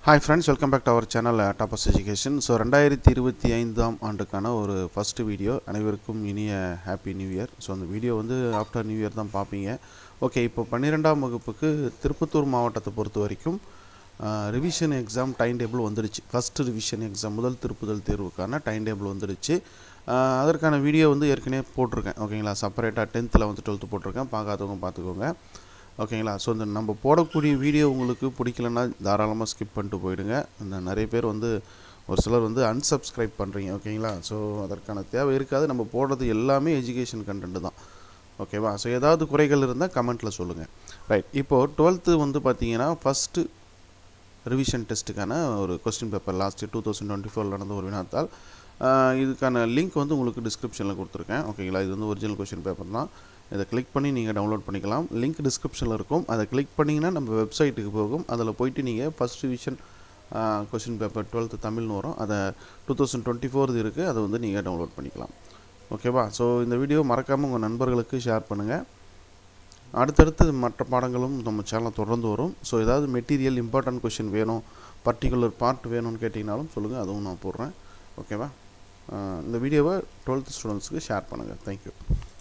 Hi friends, welcome back to our channel Tapas Education. So 2025 ஆண்டுக்கான ஒரு first video. அனைவருக்கும் இனிய ஹாப்பி நியூ இயர். ஸோ அந்த video வந்து ஆஃப்டர் நியூ இயர் தான் பார்ப்பீங்க. ஓகே, இப்போ 12ஆம் வகுப்புக்கு திருப்பத்தூர் மாவட்டத்தை பொறுத்த வரைக்கும் ரிவிஷன் எக்ஸாம் டைம் டேபிள் வந்துடுச்சு. ஃபஸ்ட்டு ரிவிஷன் எக்ஸாம் முதல் திருப்புதல் தேர்வுக்கான டைம் டேபிள் வந்துடுச்சு. அதற்கான வீடியோ வந்து ஏற்கனவே போட்டிருக்கேன். ஓகேங்களா, செப்பரேட்டாக 10th 11th 12th போட்டிருக்கேன். பார்க்காதவங்க பார்த்துக்கோங்க. ஓகேங்களா. ஸோ இந்த நம்ம போடக்கூடிய வீடியோ உங்களுக்கு பிடிக்கலன்னா தாராளமாக ஸ்கிப் பண்ணிட்டு போயிடுங்க. இந்த நிறைய பேர் வந்து ஒரு சிலர் வந்து அன்சப்ஸ்கிரைப் பண்ணுறீங்க. ஓகேங்களா. ஸோ அதற்கான தேவை இருக்காது. நம்ம போடுறது எல்லாமே எஜுகேஷன் கண்டென்ட் தான். ஓகேவா. ஸோ ஏதாவது குறைகள் இருந்தால் கமெண்ட்டில் சொல்லுங்கள். ரைட். இப்போது 12th வந்து பார்த்தீங்கன்னா ஃபஸ்ட்டு ரிவிஷன் டெஸ்ட்டுக்கான ஒரு கொஸ்டின் பேப்பர் லாஸ்ட்டு 2024 நடந்த ஒரு வினாத்தால் இதுக்கான லிங்க் வந்து உங்களுக்கு டிஸ்கிரிப்ஷனில் கொடுத்துருக்கேன். ஓகேங்களா. இது வந்து ஒரிஜினல் கொஸ்டின் பேப்பர் தான். இதை கிளிக் பண்ணி நீங்கள் டவுன்லோட் பண்ணிக்கலாம். லிங்க் டிஸ்கிரிப்ஷனில் இருக்கும். அதை கிளிக் பண்ணிங்கன்னா நம்ம வெப்சைட்டுக்கு போகும். அதில் போய்ட்டு நீங்கள் first revision question paper 12th தமிழ்னு வரும். அதை 2024 இருக்குது. அதை வந்து நீங்கள் டவுன்லோட் பண்ணிக்கலாம். ஓகேவா. ஸோ இந்த வீடியோ மறக்காமல் உங்கள் நண்பர்களுக்கு ஷேர் பண்ணுங்கள். அடுத்தடுத்து மற்ற பாடங்களும் நம்ம சேனலில் தொடர்ந்து வரும். ஸோ ஏதாவது மெட்டீரியல் இம்பார்ட்டன்ட் கொஷின் வேணும், பர்டிகுலர் பார்ட் வேணும்னு கேட்டிங்கனாலும் சொல்லுங்கள், அதுவும் நான் போடுறேன். ஓகேவா. இந்த வீடியோவை 12th ஸ்டூடெண்ட்ஸுக்கு ஷேர் பண்ணுங்கள். தேங்க்யூ.